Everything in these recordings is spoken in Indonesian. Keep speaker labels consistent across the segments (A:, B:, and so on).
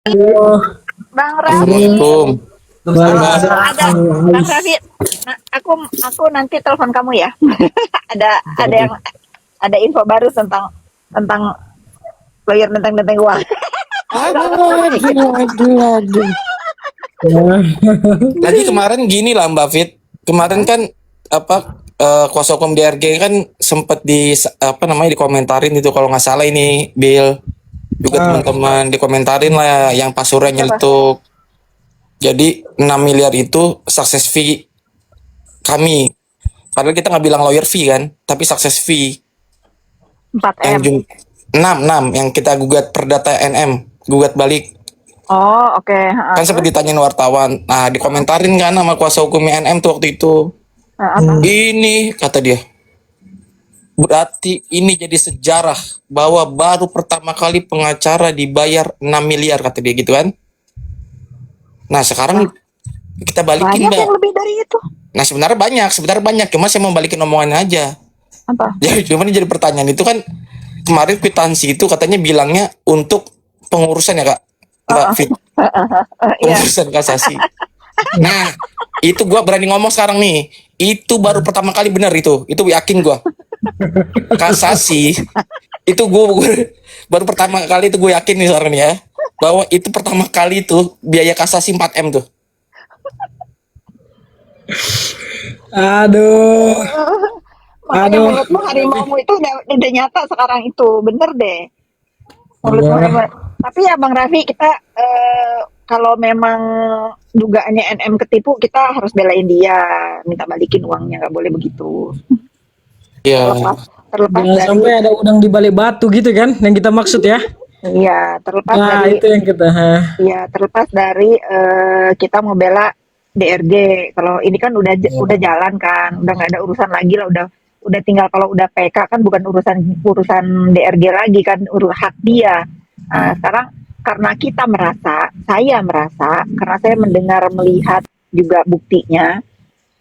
A: Halo,
B: Bang Raffi,
C: Assalamualaikum.
B: ada Bang Raffi. Nah, aku nanti telepon kamu ya. Ada yang ada info baru tentang tentang lawyer nenteng-nenteng uang.
C: Aduh. Lagi kemarin gini lah Mbak Fit. Kemarin kan kuasa hukum DRG kan sempat dikomentarin itu kalau nggak salah ini Bill juga teman-teman dikomentarin lah yang Pak Surya nyeletuk. Jadi 6 miliar itu success fee kami. Padahal kita nggak bilang lawyer fee kan, tapi success fee yang
B: 4M.
C: 6 yang kita gugat perdata NM, gugat balik.
B: Oh, oke.
C: Kan sempat ditanyain wartawan. Nah, dikomentarin kan sama kuasa hukumnya NM tuh waktu itu.
B: Apa?
C: Ini kata dia. Berarti ini jadi sejarah bahwa baru pertama kali pengacara dibayar 6 miliar kata dia gitu kan. Nah, sekarang kita balikin,
B: Banyak
C: Mbak.
B: yang lebih dari itu.
C: Nah, sebenarnya banyak. Cuma saya mau balikin omongannya aja.
B: Apa?
C: Cuman jadi pertanyaan itu kan kemarin kwitansi itu katanya bilangnya untuk pengurusan ya, Kak. Mbak Fit.
B: Iya.
C: Pengurusan kasasi. Nah, itu gua berani ngomong sekarang nih. Itu baru pertama kali benar itu. Itu yakin gua. Kasasi itu gua baru pertama kali itu gue yakin nih sekarang nih ya. Bahwa itu pertama kali itu biaya kasasi 4M tuh.
A: aduh,
B: Makanya
A: aduh.
B: mulutmu harimaumu itu udah nyata sekarang itu. Bener deh. Mulutmu
A: Iya.
B: hebat. Tapi ya Bang Raffi, kita kalau memang dugaannya NM ketipu, kita harus belain dia, minta balikin uangnya, nggak boleh begitu.
C: Iya.
B: Terlepas
A: Jangan
B: dari,
A: sampai ada udang di balik batu gitu kan, yang kita maksud ya.
B: iya, terlepas
A: Nah,
B: dari,
A: itu yang kita.
B: ya terlepas dari kita mau bela DRG. Kalau ini kan udah jalan kan, udah nggak ada urusan lagi lah, udah tinggal kalau udah PK kan bukan urusan DRG lagi kan, hak dia. Nah, sekarang karena saya merasa, karena saya mendengar melihat juga buktinya,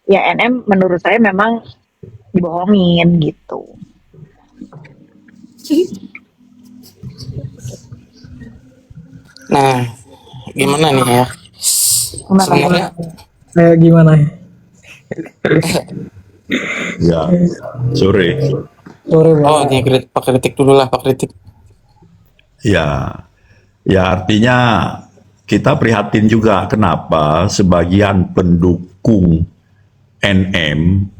B: ya NM menurut saya memang dibohongin gitu.
C: Nah, gimana nih ya?
B: Gimana?
C: Sebenarnya
A: Kayak gimana ya?
D: Ya, sore.
A: Sore Bang.
C: nih Pak Kritik dulu lah, Pak Kritik.
D: Ya, ya artinya kita prihatin juga kenapa sebagian pendukung NM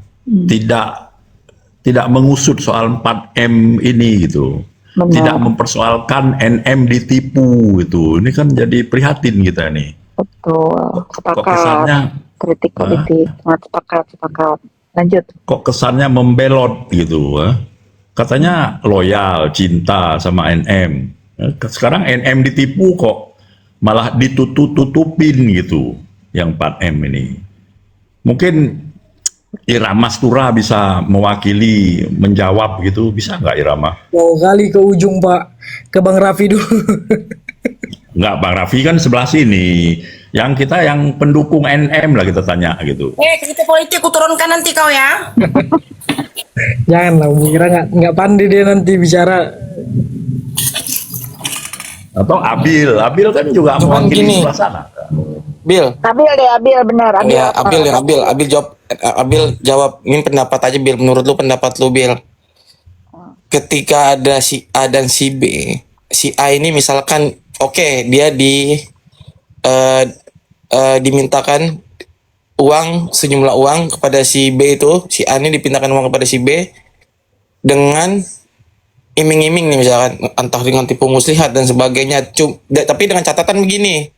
D: tidak mengusut soal 4M ini gitu.
B: Benar.
D: Tidak mempersoalkan NM ditipu gitu. Ini kan jadi prihatin kita nih.
B: Betul,
D: Kok
B: sepakat.
D: kesannya
B: Kritik, sangat sepakat. Lanjut.
D: kok kesannya membelot gitu. Katanya loyal, cinta sama NM. Sekarang NM ditipu kok malah ditutupin gitu yang 4M ini. Mungkin Irama Stura bisa mewakili, menjawab gitu. Bisa nggak Irama?
A: Mau kali ke ujung Pak, ke Bang Raffi dulu.
D: Nggak, Bang Raffi kan sebelah sini. Yang kita yang pendukung NM lah kita tanya gitu.
E: Kritik politik ku turunkan nanti kau ya.
A: Jangan lah, Bu Kira nggak pandai dia nanti bicara.
D: Atau Abil kan juga
C: Cuman
D: mewakili
C: gini.
D: sebelah sana.
C: Bill.
B: Abil benar.
C: Ya, Abil jawab. Ini pendapat aja Bill. Menurut lu pendapat lu Bill. Ketika ada si A dan si B, si A ini misalkan dia dimintakan sejumlah uang kepada si B itu, si A ini dipintakan uang kepada si B dengan iming-iming nih misalkan entah dengan tipu muslihat dan sebagainya. Tapi dengan catatan begini,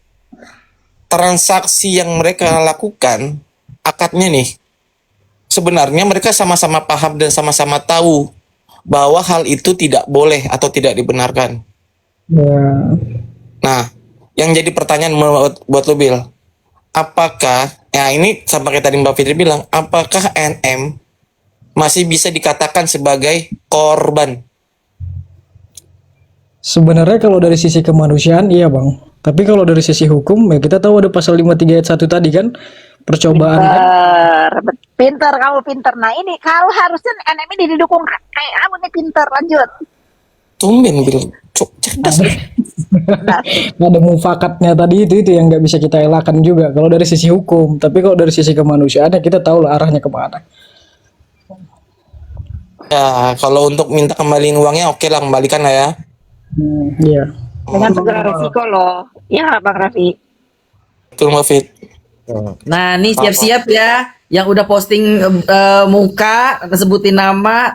C: transaksi yang mereka lakukan, akadnya nih, sebenarnya mereka sama-sama paham dan sama-sama tahu bahwa hal itu tidak boleh atau tidak dibenarkan.
A: Ya,
C: Nah, yang jadi pertanyaan buat lo Bill, apakah, ya ini sama kayak tadi Mbak Fitri bilang, apakah NM masih bisa dikatakan sebagai korban?
A: sebenarnya kalau dari sisi kemanusiaan iya Bang. Tapi kalau dari sisi hukum ya kita tahu ada pasal 53 ayat 1 tadi kan, percobaan kan.
B: Pinter kamu pinter. Nah ini kalau harusnya NM ini didukung kayak kamu nih pinter. Lanjut.
C: Tumben Bill, cerdas.
A: Ada mufakatnya tadi itu yang nggak bisa kita elakkan juga kalau dari sisi hukum. Tapi kalau dari sisi kemanusiaan ya kita tahu lah arahnya kemana.
C: Ya, kalau untuk minta kembaliin uangnya oke lah, kembalikan lah ya.
A: Iya.
B: Dengan segala resiko loh. Ya, Bang Raffi.
C: Betul Mbak Fit.
F: Nah, nih siap-siap ya yang udah posting muka, sebutin nama.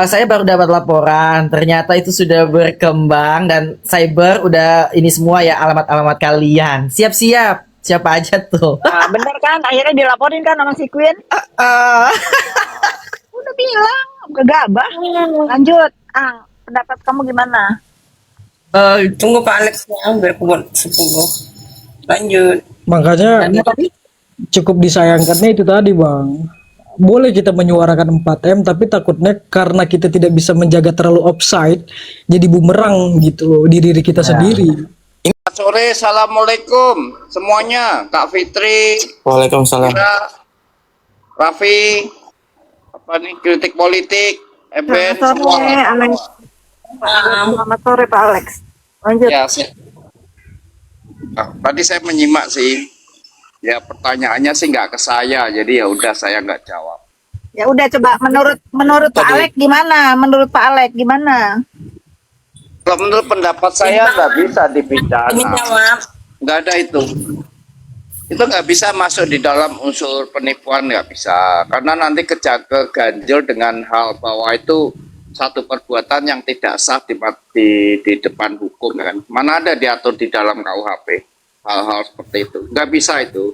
F: Saya baru dapat laporan, ternyata itu sudah berkembang dan cyber udah ini semua ya alamat-alamat kalian. Siap-siap, siapa aja tuh?
B: Nah, bener kan? Akhirnya dilaporin kan sama si Queen.
F: Eh,
B: Udah bilang, gegabah. Lanjut. Pendapat kamu gimana?
E: Tunggu Pak Alex ya, biar aku buat 10. Lanjut.
A: Makanya cukup disayangkannya itu tadi Bang. Boleh kita menyuarakan 4M tapi takutnya karena kita tidak bisa menjaga terlalu offside jadi bumerang gitu loh di diri kita sendiri.
G: Selamat sore, assalamualaikum semuanya. Kak Fitri,
C: Waalaikumsalam.
G: Kira, Raffi, apa nih kritik politik, Eben,
B: Selamat
G: semua.
B: sore, Alex. Selamat sore, Pak Alex. Lanjut.
G: Ya, tadi saya menyimak sih. Ya pertanyaannya sih nggak ke saya, jadi ya udah saya nggak jawab.
B: Ya udah coba menurut Pak
C: Tadi.
B: Alex gimana? Menurut Pak Alex gimana?
G: Kalau menurut pendapat saya nggak bisa
E: Ini
G: dipidana,
E: jawab.
G: nggak ada itu. Itu nggak bisa masuk di dalam unsur penipuan, nggak bisa. Karena nanti keganjil dengan hal bahwa itu satu perbuatan yang tidak sah di depan hukum kan. Mana ada diatur di dalam KUHP hal-hal seperti itu. Nggak bisa itu.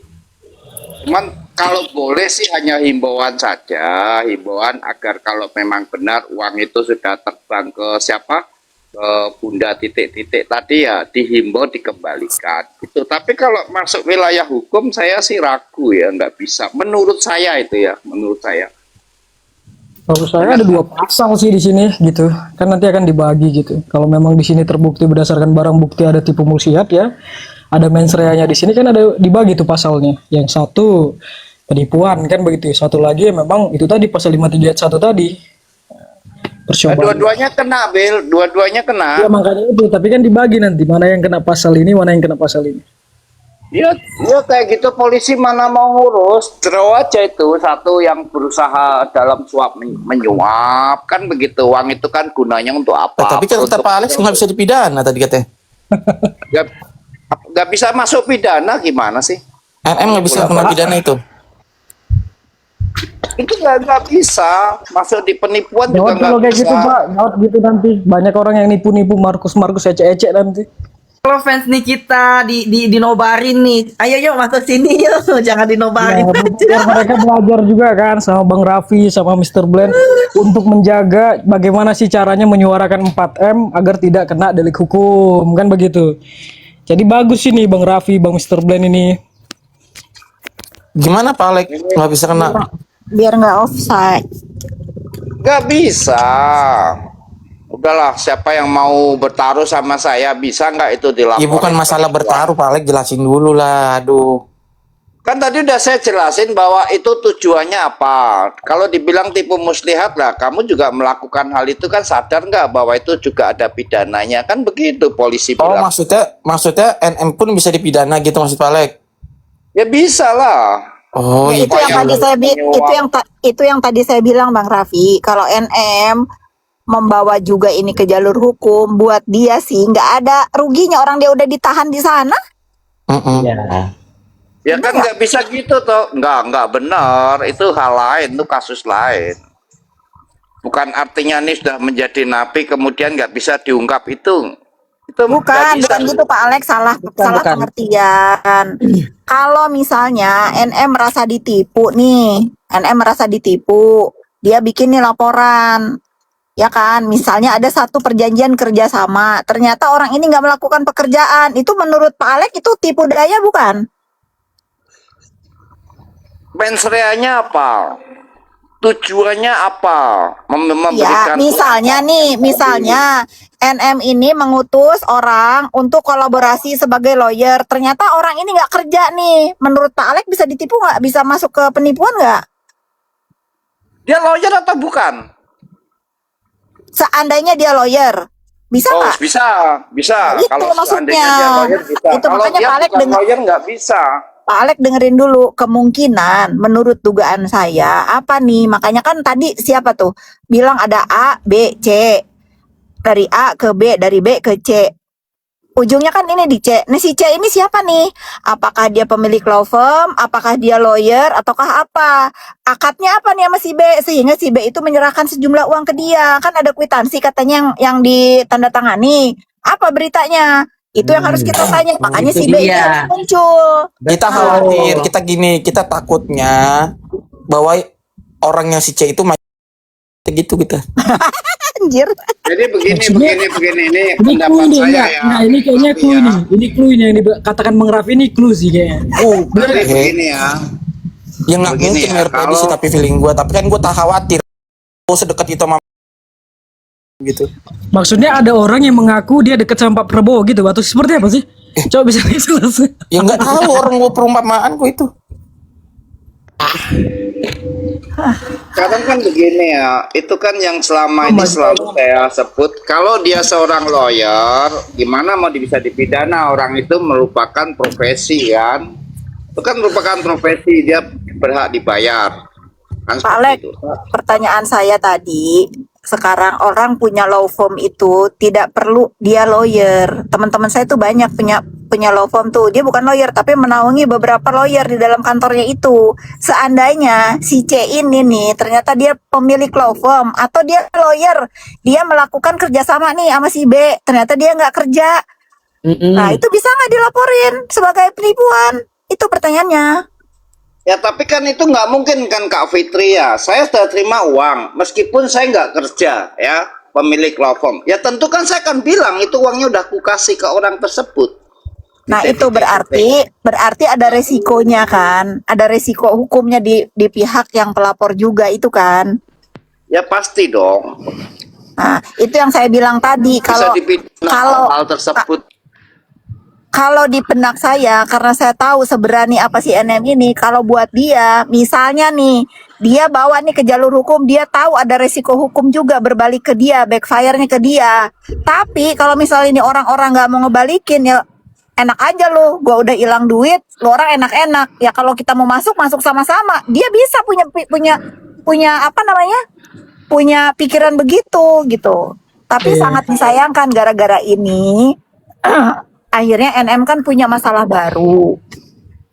G: Cuman kalau boleh sih hanya himbauan saja, himbauan agar kalau memang benar uang itu sudah terbang ke siapa? Bunda titik-titik tadi ya dihimbau dikembalikan itu. Tapi kalau masuk wilayah hukum saya sih ragu ya, nggak bisa menurut saya itu ya, menurut saya.
A: Kalau saya ada 2 pasal sih di sini gitu. Kan nanti akan dibagi gitu. Kalau memang di sini terbukti berdasarkan barang bukti ada tipu muslihat ya. Ada mens reanya di sini kan ada dibagi tuh pasalnya. Yang satu penipuan kan begitu. Satu lagi ya memang itu tadi pasal 53 ayat 1 tadi. Percobaan.
G: Dua-duanya kena, Bill. Dua-duanya kena.
A: Ya makanya itu, tapi kan dibagi nanti mana yang kena pasal ini, mana yang kena pasal ini.
G: Ya kayak gitu polisi mana mau ngurus, draw aja itu satu yang berusaha dalam suap menyuap kan begitu. Uang itu kan gunanya untuk apa?
C: Tapi kan kata Pak Alex nggak bisa dipidana tadi katanya.
G: Nggak bisa masuk pidana gimana sih?
C: NM nggak bisa kena pidana itu.
G: Itu nggak bisa masuk di penipuan juga
A: Gawat
G: nggak
A: kalau kayak
G: bisa.
A: gitu Pak, gawat gitu nanti. Banyak orang yang nipu-nipu Markus ecek-ecek nanti.
F: Kalau fans nih kita dinobarin nih, ayo yuk masuk sini yuk, jangan dinobarin.
A: Ya, biar mereka belajar juga kan sama Bang Raffi sama Mr. Blend untuk menjaga bagaimana sih caranya menyuarakan 4M agar tidak kena delik hukum kan begitu. Jadi bagus ini Bang Raffi, Bang Mr. Blend ini.
C: Gimana Pak Alex nggak bisa kena?
B: Biar nggak offside.
G: Nggak bisa. Udahlah, siapa yang mau bertaruh sama saya bisa nggak itu dilaporkan?
C: Ya bukan masalah bertaruh Pak Alex, jelasin dulu lah. Aduh.
G: Kan tadi udah saya jelasin bahwa itu tujuannya apa. Kalau dibilang tipu muslihat lah, kamu juga melakukan hal itu kan sadar nggak bahwa itu juga ada pidananya kan begitu polisi
C: Oh
G: bilang.
C: maksudnya NM pun bisa dipidana gitu maksud Pak Alex?
G: Ya bisa lah.
C: Oh
B: Ya,
C: itu
B: itu yang tadi saya itu yang tadi saya bilang Bang Raffi, kalau NM membawa juga ini ke jalur hukum, buat dia sih nggak ada ruginya, orang dia udah ditahan di sana.
G: Ya kan nggak bisa gitu toh. Nggak benar. Itu hal lain, itu kasus lain. Bukan artinya ini sudah menjadi napi kemudian nggak bisa diungkap itu. Itu nggak
B: Bukan,
G: bisa.
B: bukan gitu Pak Alex, salah
A: bukan.
B: pengertian. Kalau misalnya NM merasa ditipu nih, NM merasa ditipu, dia bikin nih laporan, ya kan? Misalnya ada satu perjanjian kerjasama, ternyata orang ini nggak melakukan pekerjaan, itu menurut Pak Alex itu tipu daya bukan?
G: Mensreanya apa? Tujuannya apa?
B: Ya,
G: Memberikan
B: misalnya NM ini mengutus orang untuk kolaborasi sebagai lawyer. Ternyata orang ini nggak kerja nih. Menurut Pak Alex bisa ditipu nggak? Bisa masuk ke penipuan nggak?
G: dia lawyer atau bukan?
B: Seandainya dia lawyer,
H: Bisa
G: Oh,
H: nggak?
G: bisa, bisa.
H: Nah, itu
G: Kalau
H: maksudnya.
G: seandainya dia lawyer bisa.
H: Itu
G: Kalau
H: makanya
G: dia
H: Pak Alek
G: bukan lawyer nggak bisa.
H: Pak Alek dengerin dulu, kemungkinan menurut dugaan saya apa nih? Makanya kan tadi siapa tuh bilang ada A, B, C. Dari A ke B, dari B ke C. Ujungnya kan ini di C. Nah si C ini siapa nih? Apakah dia pemilik law firm? Apakah dia lawyer? Ataukah apa? Akadnya apa nih sama si B? Sehingga si B itu menyerahkan sejumlah uang ke dia. Kan ada kwitansi katanya yang ditandatangani. Apa beritanya? Itu yang harus kita tanya. Makanya
F: itu
H: si B ini
F: dia.
H: harus muncul.
C: Kita khawatir, kita gini, kita takutnya bahwa orang yang si C itu gitu kita.
H: Anjir.
G: Jadi begini,
A: Maksudnya-
G: begini. Ini
A: Ini
G: pendapat
A: clue nih,
G: saya
A: enggak?
G: ya.
A: Nah, ini kayaknya
G: Tapi
A: clue
G: ya,
A: nih. Ini clue nya yang dikatakan Bang Raffi ini clue sih kayaknya.
C: Oh,
G: Tapi begini ya.
C: Ya nggak
G: Begini
C: mungkin
G: ya,
C: Mercedes sih,
G: kalau-
C: tapi feeling gue. Tapi kan gue tak khawatir. Oh, sedekat itu sama gitu.
A: Maksudnya ada orang yang mengaku dia dekat sama Pak Prabowo gitu, atau seperti apa sih? Coba bisa dijelasin.
C: Ya nggak tahu orang gue perumpamaan gue itu.
G: Kadang kan begini ya, itu kan yang selama ini selalu saya sebut, kalau dia seorang lawyer, gimana mau bisa dipidana? Orang itu merupakan profesi kan, itu kan merupakan profesi, dia berhak dibayar. Kan
H: Pak
G: seperti
H: Alek,
G: itu.
H: pertanyaan saya tadi, sekarang orang punya law firm itu tidak perlu dia lawyer. Teman-teman saya tuh banyak punya law firm tuh. Dia bukan lawyer tapi menaungi beberapa lawyer di dalam kantornya itu. Seandainya si C ini nih ternyata dia pemilik law firm atau dia lawyer, dia melakukan kerjasama nih sama si B, ternyata dia nggak kerja. Nah itu bisa nggak dilaporin sebagai penipuan? Itu pertanyaannya.
G: Ya tapi kan itu nggak mungkin kan Kak Fitri ya. Saya sudah terima uang, meskipun saya nggak kerja ya, pemilik law firm. Ya tentu kan saya akan bilang itu uangnya udah aku kasih ke orang tersebut.
H: Nah itu berarti ada resikonya kan, ada resiko hukumnya di pihak yang pelapor juga itu kan.
G: Ya pasti dong.
H: Nah itu yang saya bilang tadi
G: Bisa dipidana
H: kalau
G: hal tersebut.
H: kalau di benak saya, karena saya tahu seberani apa si NM ini, kalau buat dia, misalnya nih, dia bawa nih ke jalur hukum, dia tahu ada resiko hukum juga berbalik ke dia, backfire-nya ke dia. Tapi kalau misalnya ini orang-orang nggak mau ngebalikin, ya enak aja lo, gua udah hilang duit, lo orang enak-enak. Ya kalau kita mau masuk, masuk sama-sama. Dia bisa punya apa namanya? Punya pikiran begitu gitu. Tapi sangat disayangkan gara-gara ini akhirnya NM kan punya masalah baru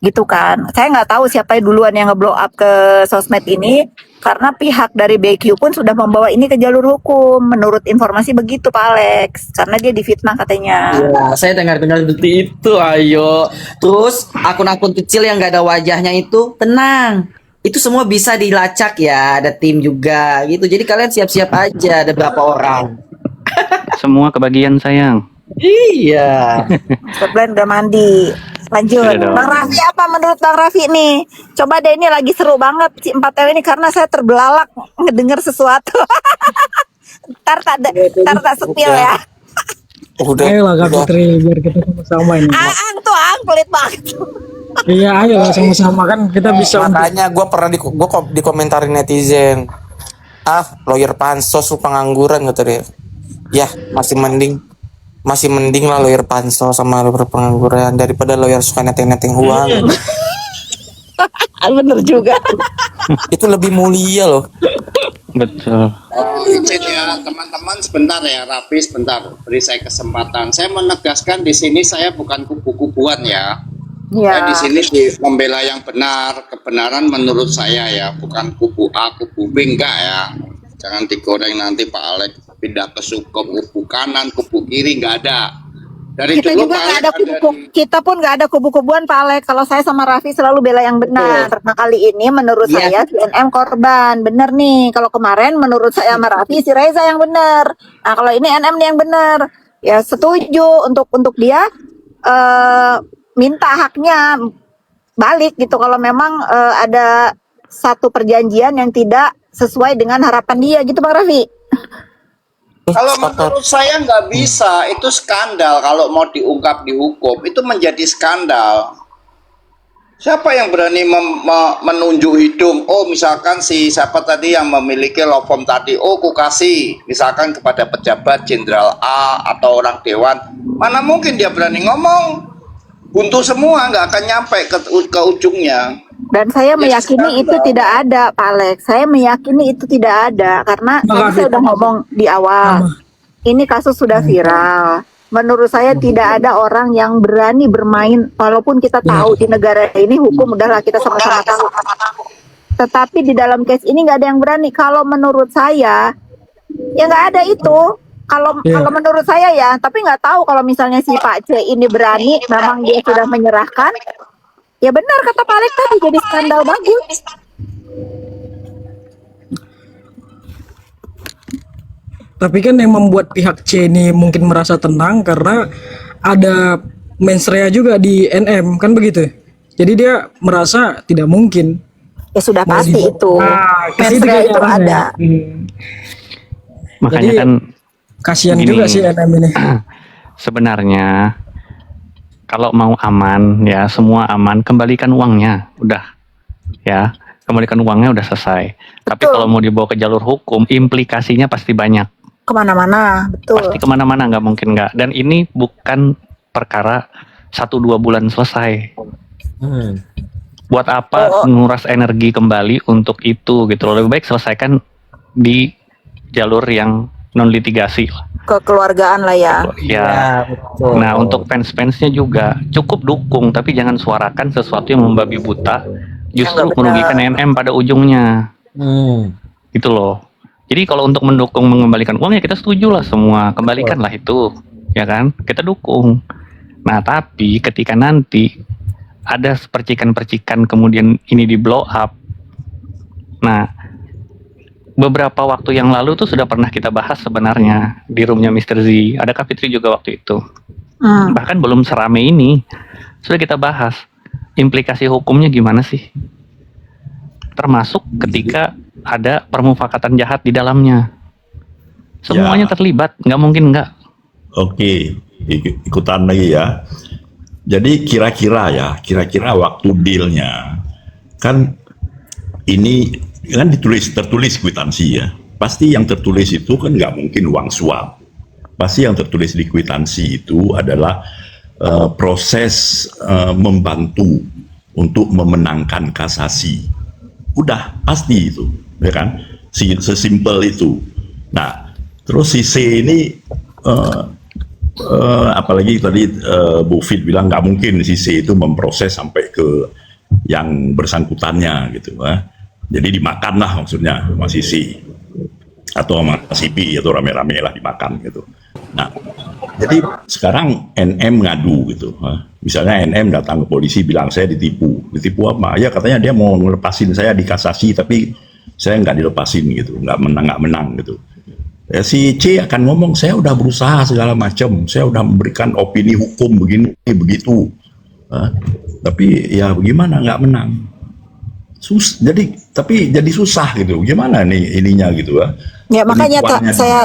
H: gitu kan. Saya nggak tahu siapa duluan yang ngeblow up ke sosmed ini karena pihak dari BQ pun sudah membawa ini ke jalur hukum menurut informasi begitu Pak Alex, karena dia difitnah katanya.
F: Ya, saya dengar-dengar seperti itu, ayo. Terus akun-akun kecil yang nggak ada wajahnya itu tenang. Itu semua bisa dilacak ya, ada tim juga gitu. Jadi kalian siap-siap aja, ada berapa orang.
I: Semua kebagian sayang.
F: Iya.
H: Sebelum udah mandi. Lanjut.
I: Udah dong.
H: Bang Raffi apa menurut Bang Raffi nih? Coba deh, ini lagi seru banget si 4 ini karena saya terbelalak ngedenger sesuatu. Ntar tak sepil ya.
C: Udah.
A: Ayolah Kak Putri, biar kita sama-sama ini.
H: Ang tuh pelit banget.
A: Iya, ayolah sama-sama kan kita bisa.
C: Makanya gue pernah dikomentarin netizen. Ah, lawyer pansos lu pengangguran kata dia. Ya, masih mending lah lawyer pansos sama lawyer pengangguran daripada lawyer suka neteng-neteng uang.
H: Bener juga.
C: Itu lebih mulia loh.
I: Betul.
G: Izin ya teman-teman sebentar ya, Raffi sebentar, beri saya kesempatan. Saya menegaskan di sini saya bukan kubu-kubuan ya. Saya di
H: Iya.
G: sini membela yang benar, kebenaran menurut saya ya, bukan kubu A, kubu B enggak ya. Jangan digoreng nanti Pak Alex pindah ke kubu kanan, kubu kiri enggak ada. Dari
H: Kita
G: dulu
H: juga
G: Pak
H: nggak
G: Alex
H: ada kita pun nggak ada kubu-kubuan Pak Alex. Kalau saya sama Raffi selalu bela yang benar. Nah kali ini menurut saya si NM korban, bener nih. Kalau kemarin menurut saya sama Raffi si Reza yang benar. Nah kalau ini NM nih yang benar. Ya setuju untuk dia minta haknya balik gitu. Kalau memang ada satu perjanjian yang tidak sesuai dengan harapan dia gitu Bang Raffi.
G: Kalau menurut saya nggak bisa, itu skandal kalau mau diungkap di hukum, itu menjadi skandal. Siapa yang berani menunjuk hidung? Oh, misalkan si siapa tadi yang memiliki law firm tadi, oh, ku kasih misalkan kepada pejabat jenderal A atau orang dewan. Mana mungkin dia berani ngomong? Buntu semua, nggak akan nyampe ke ujungnya.
H: Dan saya meyakini itu
G: sekarang.
H: tidak ada, Pak Alex. Saya meyakini itu tidak ada karena tadi saya udah ngomong di awal. Ini kasus sudah viral. Menurut saya tidak ada orang yang berani bermain, walaupun kita tahu di negara ini hukum udahlah kita sama-sama tahu. Tetapi di dalam case ini nggak ada yang berani. Kalau menurut saya, ya nggak ada itu. Kalau menurut saya ya, tapi nggak tahu kalau misalnya si Pak C ini berani, memang dia sudah menyerahkan. Ya benar kata Pak Alex tadi, jadi skandal bagus.
A: Tapi kan yang membuat pihak C ini mungkin merasa tenang karena ada mens rea juga di NM, kan begitu. Jadi dia merasa tidak mungkin.
H: Ya sudah
A: Mau
H: pasti
A: dibawa.
H: itu.
A: ke
H: Mens
A: situ
H: rea
A: kan
H: itu
A: arahnya.
H: ada.
I: Makanya
A: Jadi,
I: kan
A: Kasihan
I: gini,
A: juga sih NM ini.
I: sebenarnya kalau mau aman ya semua aman, kembalikan uangnya, udah ya, kembalikan uangnya udah selesai. Tapi
H: Betul.
I: kalau mau dibawa ke jalur hukum, implikasinya pasti banyak,
H: Kemana-mana, betul.
I: pasti kemana-mana, nggak mungkin nggak. Dan ini bukan perkara 1-2 bulan selesai. Buat apa nguras energi kembali untuk itu gitu loh. Lebih baik selesaikan di jalur yang non litigasi lah.
H: Kekeluargaan lah ya.
I: Ya.
F: betul.
I: Nah, untuk fans-fansnya juga cukup dukung, tapi jangan suarakan sesuatu yang membabi buta, justru
H: Yang nggak
I: merugikan NM pada ujungnya. Gitu loh. Jadi kalau untuk mendukung mengembalikan uang ya kita setuju lah semua, kembalikanlah itu, ya kan? Kita dukung. Nah, tapi ketika nanti ada percikan-percikan kemudian ini di blow up. Nah, beberapa waktu yang lalu tuh sudah pernah kita bahas sebenarnya di roomnya Mr. Z. Ada Kak Fitri juga waktu itu. Bahkan belum serame ini sudah kita bahas implikasi hukumnya gimana sih. Termasuk ketika ada permufakatan jahat di dalamnya. Semuanya
D: Ya.
I: terlibat, nggak mungkin nggak.
D: Oke, ikutan lagi ya. Jadi kira-kira waktu dealnya kan ini kan tertulis kwitansi ya. Pasti yang tertulis itu kan nggak mungkin uang suap. Pasti yang tertulis di kwitansi itu adalah proses membantu untuk memenangkan kasasi. Udah pasti itu, ya kan? Sesimpel itu. Nah, terus si C ini apalagi tadi Bu Fit bilang nggak mungkin si C itu memproses sampai ke yang bersangkutannya gitu, jadi dimakan lah maksudnya sama si C atau sama si B atau rame-rame lah dimakan gitu. Nah, jadi sekarang NM ngadu gitu, misalnya NM datang ke polisi bilang saya ditipu apa? Ya katanya dia mau ngelepasin saya di kasasi tapi saya nggak dilepasin gitu, nggak menang gitu. Ya, si C akan ngomong saya udah berusaha segala macam, saya udah memberikan opini hukum begini begitu, tapi ya bagaimana nggak menang. Jadi susah gitu, gimana nih ininya gitu
H: Ya makanya
D: penipuannya
H: saya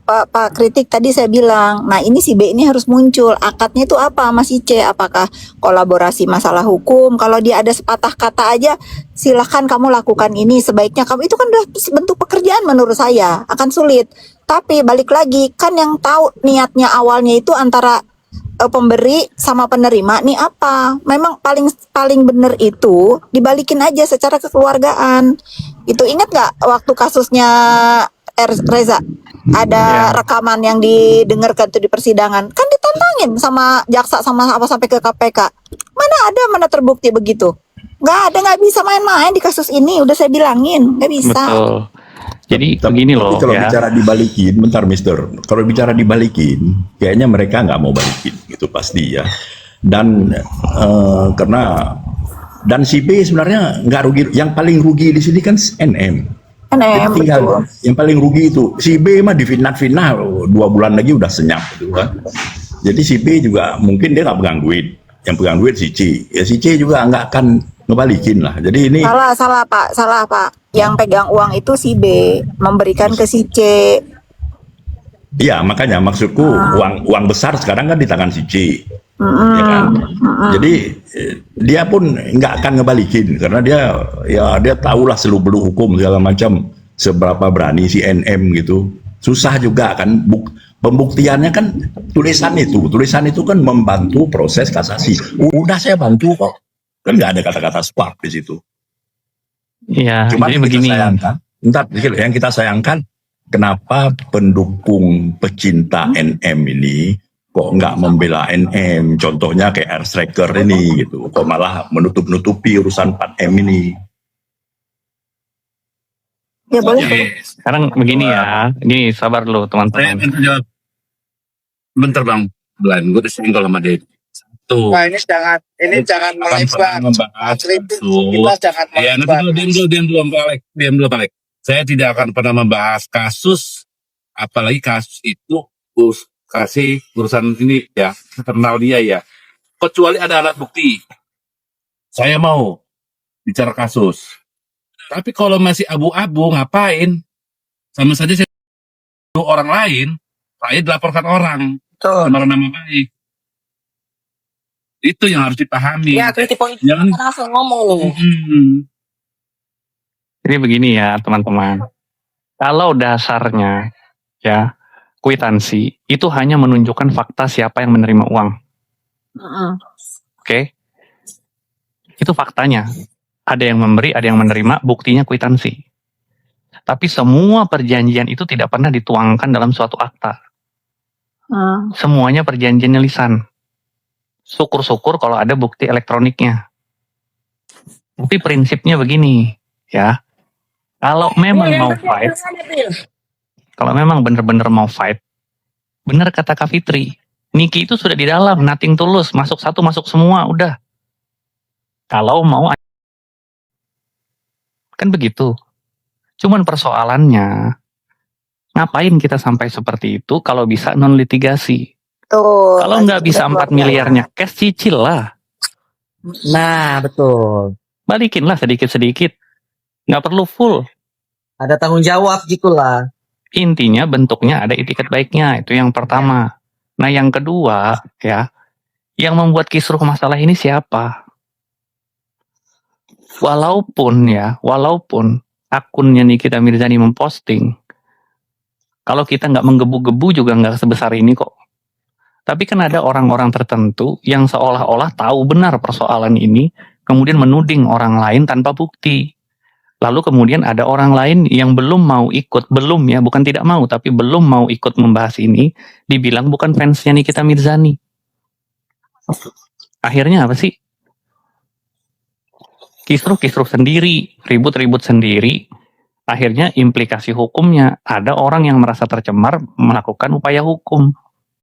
H: Pak Kritik tadi saya bilang, nah ini si B ini harus muncul. Akadnya itu apa sama si C? Apakah kolaborasi masalah hukum? Kalau dia ada sepatah kata aja, silahkan kamu lakukan ini. Sebaiknya kamu, itu kan udah bentuk pekerjaan menurut saya. Akan sulit. Tapi balik lagi, kan yang tahu niatnya awalnya itu antara pemberi sama penerima nih apa. Memang paling bener itu dibalikin aja secara kekeluargaan. Itu ingat nggak waktu kasusnya Reza? Ada rekaman yang didengarkan tuh di persidangan. Kan ditantangin sama jaksa sama apa sampai ke KPK. Mana terbukti begitu? Nggak ada, nggak bisa main-main di kasus ini. Udah saya bilangin, nggak bisa.
I: Betul. Jadi begini loh
D: kalau
I: ya.
D: bicara dibalikin, bentar Mister, kalau bicara dibalikin, kayaknya mereka nggak mau balikin, gitu pasti ya. Dan dan si B sebenarnya nggak rugi, yang paling rugi di sini kan NM.
H: NM,
D: Tinggal
H: betul.
D: yang paling rugi itu si B mah difitnah 2 bulan lagi udah senyap gitu kan. Jadi si B juga mungkin dia nggak pegang duit, yang pegang duit si C. Ya si C juga nggak akan ngebalikin lah. Jadi ini
H: Salah Pak. Yang pegang uang itu si B, memberikan ke si C.
D: iya, makanya maksudku uang besar sekarang kan di tangan si C. Ya kan? Jadi dia pun nggak akan ngebalikin karena dia tahulah seluk-beluk hukum segala macam, seberapa berani si NM gitu. Susah juga kan, pembuktiannya kan tulisan itu kan membantu proses kasasi. Udah saya bantu kok, kan nggak ada kata-kata spark di situ.
I: Iya,
D: Cuma
I: jadi
D: yang
I: begini.
D: kita sayangkan, yang kita sayangkan, kenapa pendukung pecinta NM ini kok nggak membela NM? Contohnya kayak Air Striker ini gitu, kok malah menutup-nutupi urusan 4M ini.
H: Ya boleh.
I: Oke, sekarang begini ya. Gini, sabar dulu
J: Saya
I: teman-teman.
J: minta jawab. Bentar bang, Blan, gue disenggol sama dia. Satu.
G: Nah, ini jangan melebar.
J: Membahas
G: Kritik
J: kasus.
G: kita jangan
J: Ya, nanti
G: melebar.
J: dulu, diam dulu, Pak Alek. Saya tidak akan pernah membahas kasus, apalagi kasus itu kasih urusan ini ya, internal dia ya. Kecuali ada alat bukti. Saya mau bicara kasus. Tapi kalau masih abu-abu, ngapain? Sama saja saya orang lain, saya dilaporkan orang.
E: Betul.
J: Sama nama baik. Itu yang harus dipahami.
E: Ya, kritik politik
J: Jangan.
E: kan langsung ngomong lu.
I: Jadi begini ya teman-teman. Kalau dasarnya ya kwitansi itu hanya menunjukkan fakta siapa yang menerima uang. Oke? Itu faktanya. Ada yang memberi, ada yang menerima, buktinya kwitansi. Tapi semua perjanjian itu tidak pernah dituangkan dalam suatu akta. Semuanya perjanjiannya lisan. Syukur-syukur kalau ada bukti elektroniknya. Tapi prinsipnya begini, ya. Kalau memang mau fight, kalau memang benar-benar mau fight, benar kata Kak Fitri, Niki itu sudah di dalam, nothing tulus, masuk satu, masuk semua, udah. Kalau mau, kan begitu. Cuman persoalannya, ngapain kita sampai seperti itu kalau bisa non litigasi?
H: Tuh.
I: Kalau nggak bisa 4 miliarnya cash, cicil lah.
F: Nah, betul.
I: Balikinlah sedikit-sedikit. Nggak perlu full.
F: Ada tanggung jawab gitulah.
I: Intinya bentuknya ada etiket baiknya. Itu yang pertama. Nah yang kedua ya, yang membuat kisruh masalah ini siapa? Walaupun akunnya Nikita Mirzani memposting, kalau kita nggak menggebu-gebu juga nggak sebesar ini kok. Tapi kan ada orang-orang tertentu yang seolah-olah tahu benar persoalan ini, kemudian menuding orang lain tanpa bukti. Lalu kemudian ada orang lain yang belum mau ikut, bukan tidak mau, tapi belum mau ikut membahas ini, dibilang bukan fansnya Nikita Mirzani. Akhirnya apa sih? Kisruh sendiri, ribut-ribut sendiri. Akhirnya implikasi hukumnya, ada orang yang merasa tercemar melakukan upaya hukum.